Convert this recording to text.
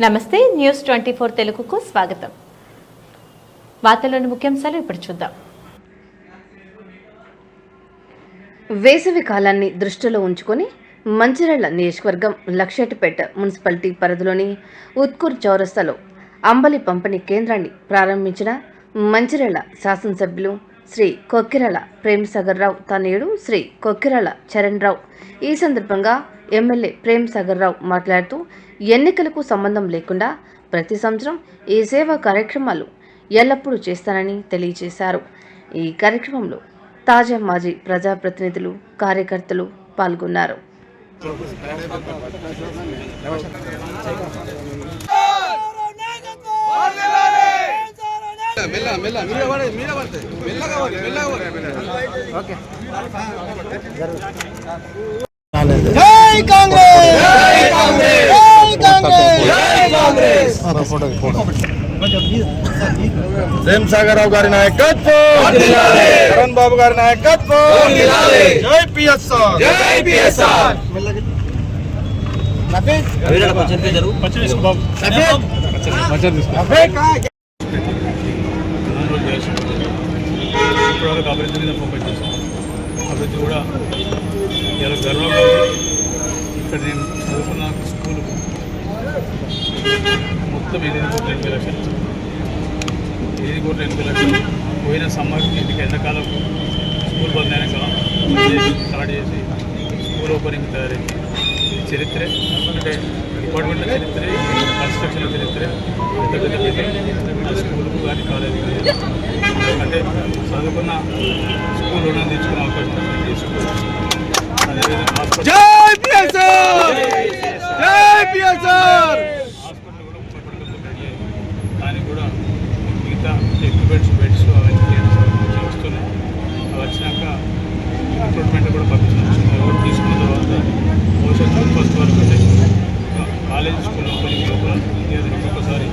నమస్తే న్యూస్ 24 తెలుగుకు స్వాగతం. వార్తల్లోని ముఖ్యాంశాలు ఇప్పుడు చూద్దాం. వేసవి కాలాన్ని దృష్టిలో ఉంచుకొని మంచిర్యాల నియోజకవర్గం లక్షెట్టిపేట మున్సిపాలిటీ పరిధిలోని ఉత్కూర్ చౌరస్తాలో అంబలి పంపిణీ కేంద్రాన్ని ప్రారంభించిన మంచిర్యాల శాసనసభ్యులు శ్రీ కొక్కిరాల ప్రేమ్సాగర్ రావు తనయుడు శ్రీ కొక్కిరాల చరణ్ రావు. ఈ సందర్భంగా ఎమ్మెల్యే ప్రేమ్సాగర్ రావు మాట్లాడుతూ ఎన్నికలకు సంబంధం లేకుండా ప్రతి సంవత్సరం ఈ సేవా కార్యక్రమాలు ఎల్లప్పుడూ చేస్తానని తెలియజేశారు. ఈ కార్యక్రమంలో తాజా మాజీ ప్రజాప్రతినిధులు కార్యకర్తలు పాల్గొన్నారు. జై కాంగ్రెస్ జై కాంగ్రెస్ జై కాంగ్రెస్ ప్రేమ్సాగర్ రావు గారి నాయకత్వం, చరణ్ బాబు గారి నాయకత్వం, జై పిఎస్ఆర్ జై పిఎస్ఆర్. ఇప్పటివరకు అభివృద్ధి మీద ఫోకస్ చేస్తాం. అభివృద్ధి కూడా ఇలా గర్వంగా ఇక్కడ నేను చదువుకున్న స్కూల్ మొత్తం 8,80,00,000 8,80,00,000 పోయిన సమ్మర్ ఇంటికి ఎండాకాలం స్కూల్ బంద్ అయినాక స్టార్ట్ చేసి స్కూల్ ఓపెనింగ్ తయారైంది. ఇది చరిత్రే, అంటే డిపార్ట్మెంట్ల చరిత్రే, కన్స్ట్రక్షన్ల చరిత్రే, పెద్ద స్కూల్కు కానీ కాలేజీ అంటే చదువుకున్న స్కూల్ రుణం తెచ్చుకునే అవకాశం తీసుకున్నాం. అదేవిధంగా హాస్పిటల్ కూడా దానికి కూడా మిగతా ఎక్విప్మెంట్స్ బెడ్స్ అవన్నీ వస్తున్నాయి. అవి వచ్చినాక రిక్రూట్మెంట్ కూడా పంపించారు. తీసుకున్న తర్వాత భవిష్యత్తు ఫస్ట్ వరకు కాలేజ్ స్కూల్ ఓపెనింగ్ లోపల ఒక్కొక్కసారి